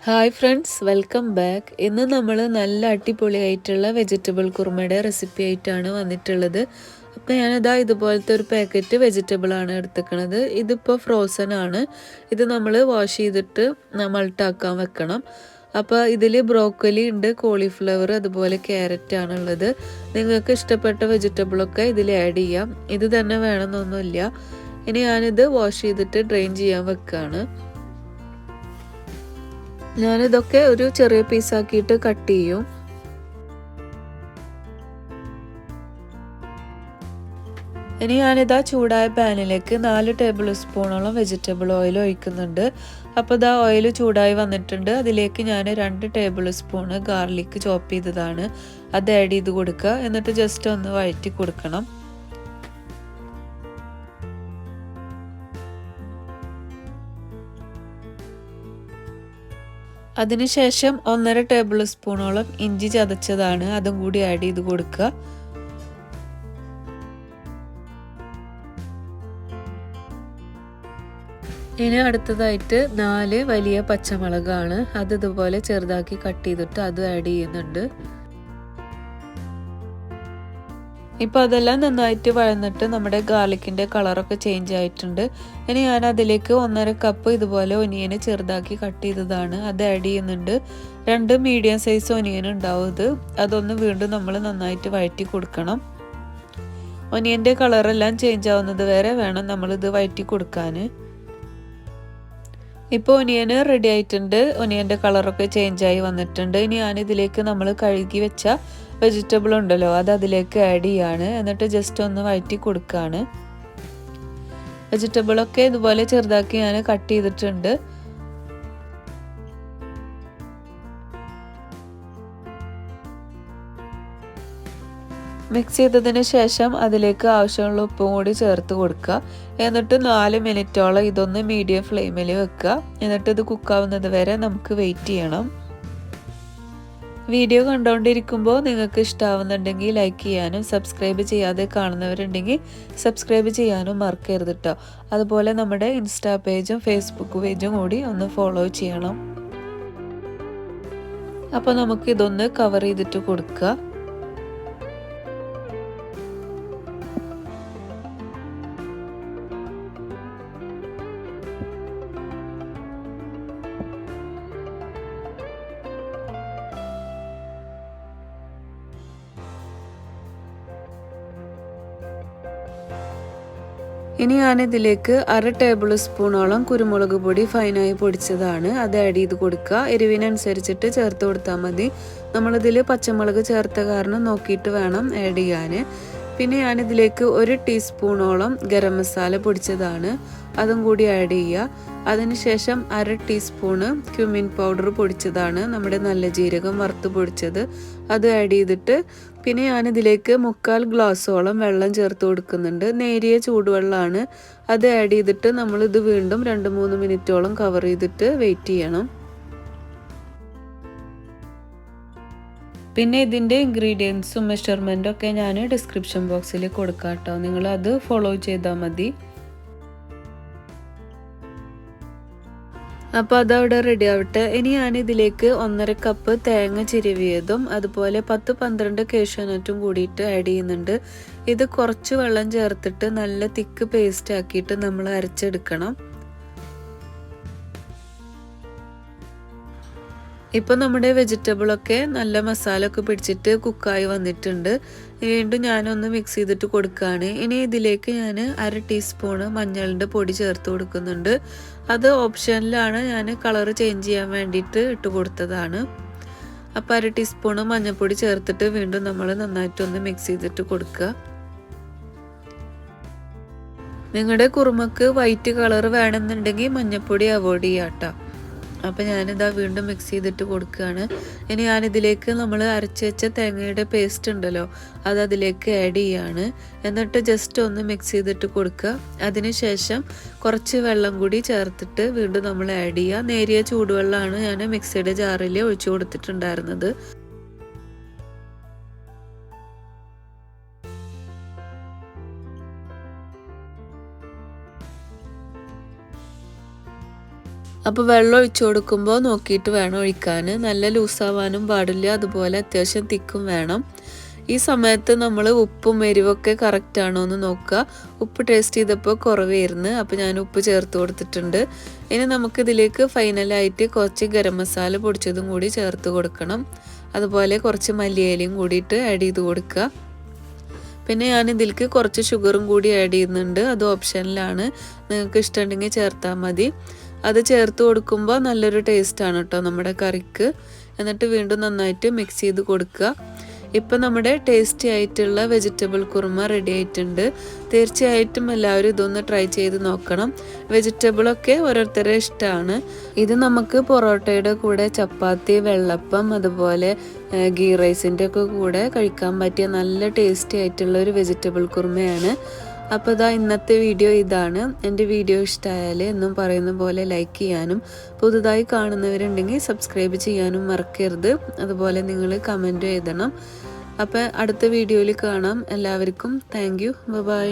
Hi friends, welcome back. ഇന്ന് നമ്മൾ നല്ല അടിപൊളിയായിട്ടുള്ള വെജിറ്റബിൾ കുറുമയുടെ റെസിപ്പി ആയിട്ടാണ് വന്നിട്ടുള്ളത്. അപ്പോൾ ഞാനിതാ ഇതുപോലത്തെ ഒരു പാക്കറ്റ് വെജിറ്റബിളാണ് എടുത്തിരിക്കുന്നത്. ഇതിപ്പോൾ ഫ്രോസൺ ആണ്. ഇത് നമ്മൾ വാഷ് ചെയ്തിട്ട് മൾട്ടാക്കാൻ വെക്കണം. അപ്പോൾ ഇതിൽ ബ്രോക്കലി ഉണ്ട്, കോളിഫ്ലവർ, അതുപോലെ ക്യാരറ്റ് ആണുള്ളത്. നിങ്ങൾക്ക് ഇഷ്ടപ്പെട്ട വെജിറ്റബിളൊക്കെ ഇതിൽ ആഡ് ചെയ്യാം. ഇത് തന്നെ വേണമെന്നൊന്നുമില്ല. ഇനി ഞാനിത് വാഷ് ചെയ്തിട്ട് ഡ്രെയിൻ ചെയ്യാൻ വെക്കുകയാണ്. ഞാനിതൊക്കെ ഒരു ചെറിയ പീസാക്കിയിട്ട് കട്ട് ചെയ്യും. ഇനി ഞാനിതാ ചൂടായ പാനിലേക്ക് 4 ടേബിൾ സ്പൂണോളം വെജിറ്റബിൾ ഓയിൽ ഒഴിക്കുന്നുണ്ട്. അപ്പോൾ ഇതാ ഓയിൽ ചൂടായി വന്നിട്ടുണ്ട്. അതിലേക്ക് ഞാൻ 2 ടേബിൾ സ്പൂണ് ഗാർലിക് ചോപ്പ് ചെയ്തതാണ് അത് ആഡ് ചെയ്ത് കൊടുക്കുക. എന്നിട്ട് ജസ്റ്റ് ഒന്ന് വഴറ്റി കൊടുക്കണം. അതിനുശേഷം 1.5 ടേബിൾ സ്പൂണോളം ഇഞ്ചി ചതച്ചതാണ് അതും കൂടി ആഡ് ചെയ്ത് കൊടുക്കുക. ഇനി അടുത്തതായിട്ട് 4 വലിയ പച്ചമുളകാണ്. അത് ഇതുപോലെ ചെറുതാക്കി കട്ട് ചെയ്തിട്ട് അത് ആഡ് ചെയ്യുന്നുണ്ട്. ഇപ്പോൾ അതെല്ലാം നന്നായിട്ട് വഴന്നിട്ട് നമ്മുടെ ഗാർലിക്കിൻ്റെ കളറൊക്കെ ചേഞ്ച് ആയിട്ടുണ്ട്. ഇനി ഞാൻ അതിലേക്ക് 1.5 കപ്പ് ഇതുപോലെ ഒനിയന് ചെറുതാക്കി കട്ട് ചെയ്തതാണ് അത് ആഡ് ചെയ്യുന്നുണ്ട്. 2 മീഡിയം സൈസ് ഒനിയൻ ഉണ്ടാവും. അതൊന്ന് വീണ്ടും നമ്മൾ നന്നായിട്ട് വഴറ്റി കൊടുക്കണം. ഒനിയൻ്റെ കളറെല്ലാം ചേഞ്ച് ആവുന്നത് വരെ വേണം നമ്മളിത് വഴറ്റി കൊടുക്കാൻ. ഇപ്പോൾ ഒനിയന് റെഡി ആയിട്ടുണ്ട്. ഒനിയൻ്റെ കളറൊക്കെ ചേഞ്ചായി വന്നിട്ടുണ്ട്. ഇനി ഞാനിതിലേക്ക് നമ്മൾ കഴുകി വെച്ച വെജിറ്റബിൾ ഉണ്ടല്ലോ അത് അതിലേക്ക് ആഡ് ചെയ്യാണ്. എന്നിട്ട് ജസ്റ്റ് ഒന്ന് വഴറ്റി കൊടുക്കുകയാണ്. വെജിറ്റബിളൊക്കെ ഇതുപോലെ ചെറുതാക്കി ഞാൻ കട്ട് ചെയ്തിട്ടുണ്ട്. മിക്സ് ചെയ്തതിന് ശേഷം അതിലേക്ക് ആവശ്യമുള്ള ഉപ്പും കൂടി ചേർത്ത് കൊടുക്കുക. എന്നിട്ട് 4 മിനിറ്റോളം ഇതൊന്ന് മീഡിയം ഫ്ലെയിമിൽ വെക്കുക. എന്നിട്ട് ഇത് കുക്കാവുന്നത് വരെ നമുക്ക് വെയിറ്റ് ചെയ്യണം. വീഡിയോ കണ്ടുകൊണ്ടിരിക്കുമ്പോൾ നിങ്ങൾക്ക് ഇഷ്ടമാവുന്നുണ്ടെങ്കിൽ ലൈക്ക് ചെയ്യാനും സബ്സ്ക്രൈബ് ചെയ്യാതെ കാണുന്നവരുണ്ടെങ്കിൽ സബ്സ്ക്രൈബ് ചെയ്യാനും മറക്കരുത് കേട്ടോ. അതുപോലെ നമ്മുടെ ഇൻസ്റ്റാ പേജും ഫേസ്ബുക്ക് പേജും കൂടി ഒന്ന് ഫോളോ ചെയ്യണം. അപ്പോൾ നമുക്കിതൊന്ന് കവർ ചെയ്തിട്ട് കൊടുക്കുക. ഇനി ഞാനിതിലേക്ക് 1/2 ടേബിൾ സ്പൂണോളം കുരുമുളക് പൊടി ഫൈനായി പൊടിച്ചതാണ് അത് ആഡ് ചെയ്ത് കൊടുക്കുക. എരിവിനനുസരിച്ചിട്ട് ചേർത്ത് കൊടുത്താൽ മതി. നമ്മളിതിൽ പച്ചമുളക് ചേർത്ത കാരണം നോക്കിയിട്ട് വേണം ആഡ് ചെയ്യാൻ. പിന്നെ ഞാനിതിലേക്ക് 1 ടീസ്പൂണോളം ഗരം മസാല പൊടിച്ചതാണ് അതും കൂടി ആഡ് ചെയ്യുക. അതിനുശേഷം 1/2 ടീസ്പൂണ് ക്യുമിൻ പൗഡർ പൊടിച്ചതാണ്, നമ്മുടെ നല്ല ജീരകം വറുത്ത് പൊടിച്ചത് അത് ആഡ് ചെയ്തിട്ട് പിന്നെ ഞാനിതിലേക്ക് 3/4 ഗ്ലാസ്സോളം വെള്ളം ചേർത്ത് കൊടുക്കുന്നുണ്ട്. നേരിയ ചൂടുവെള്ളമാണ് അത് ആഡ് ചെയ്തിട്ട് നമ്മളിത് വീണ്ടും 2-3 മിനിറ്റോളം കവർ ചെയ്തിട്ട് വെയിറ്റ് ചെയ്യണം. പിന്നെ ഇതിൻ്റെ ഇൻഗ്രീഡിയൻസും മെഷർമെൻറ്റും ഒക്കെ ഞാൻ ഡിസ്ക്രിപ്ഷൻ ബോക്സിൽ കൊടുക്കാം കേട്ടോ. നിങ്ങളത് ഫോളോ ചെയ്താൽ മതി. അപ്പോൾ അതവിടെ റെഡി ആവട്ടെ. ഇനി ഞാനിതിലേക്ക് 1.5 കപ്പ് തേങ്ങ ചിരവിയതും അതുപോലെ 10-12 കാഷ്യൂനട്ടും കൂടിയിട്ട് ആഡ് ചെയ്യുന്നുണ്ട്. ഇത് കുറച്ച് വെള്ളം ചേർത്തിട്ട് നല്ല തിക്ക് പേസ്റ്റ് ആക്കിയിട്ട് നമ്മൾ അരച്ചെടുക്കണം. ഇപ്പോൾ നമ്മുടെ വെജിറ്റബിളൊക്കെ നല്ല മസാല ഒക്കെ പിടിച്ചിട്ട് കുക്കായി വന്നിട്ടുണ്ട്. വീണ്ടും ഞാനൊന്ന് മിക്സ് ചെയ്തിട്ട് കൊടുക്കുകയാണ്. ഇനി ഇതിലേക്ക് ഞാൻ 1/2 ടീസ്പൂണ് മഞ്ഞളിൻ്റെ പൊടി ചേർത്ത് കൊടുക്കുന്നുണ്ട്. അത് ഓപ്ഷനിലാണ്, ഞാൻ കളർ ചേഞ്ച് ചെയ്യാൻ വേണ്ടിയിട്ട് ഇട്ട് കൊടുത്തതാണ്. അപ്പോൾ 1/2 ടീസ്പൂണ് മഞ്ഞൾപ്പൊടി ചേർത്തിട്ട് വീണ്ടും നമ്മൾ നന്നായിട്ടൊന്ന് മിക്സ് ചെയ്തിട്ട് കൊടുക്കുക. നിങ്ങളുടെ കുറുമക്ക് വൈറ്റ് കളർ വേണമെന്നുണ്ടെങ്കിൽ മഞ്ഞൾപ്പൊടി അവോയ്ഡ് ചെയ്യാം കേട്ടോ. അപ്പോൾ ഞാനിതാ വീണ്ടും മിക്സ് ചെയ്തിട്ട് കൊടുക്കുകയാണ്. ഇനി ഞാനിതിലേക്ക് നമ്മൾ അരച്ച് വെച്ച തേങ്ങയുടെ പേസ്റ്റ് ഉണ്ടല്ലോ അത് അതിലേക്ക് ആഡ് ചെയ്യാണ്. എന്നിട്ട് ജസ്റ്റ് ഒന്ന് മിക്സ് ചെയ്തിട്ട് കൊടുക്കുക. അതിനുശേഷം കുറച്ച് വെള്ളം കൂടി ചേർത്തിട്ട് വീണ്ടും നമ്മൾ ആഡ് ചെയ്യുക. നേരിയ ചൂടുവെള്ളമാണ് ഞാൻ മിക്സിയുടെ ജാറിൽ ഒഴിച്ചു കൊടുത്തിട്ടുണ്ടായിരുന്നത്. അപ്പോൾ വെള്ളം ഒഴിച്ചു കൊടുക്കുമ്പോൾ നോക്കിയിട്ട് വേണം ഒഴിക്കാൻ. നല്ല ലൂസാവാനും പാടില്ല, അതുപോലെ അത്യാവശ്യം തിക്കും വേണം. ഈ സമയത്ത് നമ്മൾ ഉപ്പും എരിവൊക്കെ കറക്റ്റ് ആണോ എന്ന് നോക്കുക. ഉപ്പ് ടേസ്റ്റ് ചെയ്തപ്പോൾ കുറവായിരുന്നു, അപ്പോൾ ഞാൻ ഉപ്പ് ചേർത്ത് കൊടുത്തിട്ടുണ്ട്. ഇനി നമുക്കിതിലേക്ക് ഫൈനലായിട്ട് കുറച്ച് ഗരം മസാല പൊടിച്ചതും കൂടി ചേർത്ത് കൊടുക്കണം. അതുപോലെ കുറച്ച് മല്ലിയിലയും കൂടിയിട്ട് ആഡ് ചെയ്ത് കൊടുക്കുക. പിന്നെ ഞാൻ ഇതിലേക്ക് കുറച്ച് ഷുഗറും കൂടി ആഡ് ചെയ്യുന്നുണ്ട്. അത് ഓപ്ഷനിലാണ്, നിങ്ങൾക്ക് ഇഷ്ടമുണ്ടെങ്കിൽ ചേർത്താൽ മതി. അത് ചേർത്ത് കൊടുക്കുമ്പോൾ നല്ലൊരു ടേസ്റ്റാണ് കേട്ടോ നമ്മുടെ കറിക്ക്. എന്നിട്ട് വീണ്ടും നന്നായിട്ട് മിക്സ് ചെയ്ത് കൊടുക്കുക. ഇപ്പം നമ്മുടെ ടേസ്റ്റി ആയിട്ടുള്ള വെജിറ്റബിൾ കുറുമ റെഡി ആയിട്ടുണ്ട്. തീർച്ചയായിട്ടും എല്ലാവരും ഇതൊന്ന് ട്രൈ ചെയ്ത് നോക്കണം. വെജിറ്റബിളൊക്കെ ഓരോരുത്തരുടെ ഇഷ്ടമാണ്. ഇത് നമുക്ക് പൊറോട്ടയുടെ കൂടെ ചപ്പാത്തി, വെള്ളപ്പം, അതുപോലെ ഗീ റൈസിൻ്റെ ഒക്കെ കൂടെ കഴിക്കാൻ പറ്റിയ നല്ല ടേസ്റ്റി ആയിട്ടുള്ള ഒരു വെജിറ്റബിൾ കുറുമയാണ്. അപ്പോൾ ഇതാ ഇന്നത്തെ വീഡിയോ ഇതാണ്. എൻ്റെ വീഡിയോ ഇഷ്ടമായാൽ എന്നും പറയുന്ന പോലെ ലൈക്ക് ചെയ്യാനും പുതുതായി കാണുന്നവരുണ്ടെങ്കിൽ സബ്സ്ക്രൈബ് ചെയ്യാനും മറക്കരുത്. അതുപോലെ നിങ്ങൾ കമൻറ്റ് എഴുതണം. അപ്പോൾ അടുത്ത വീഡിയോയിൽ കാണാം. എല്ലാവർക്കും താങ്ക് യു. ബൈ.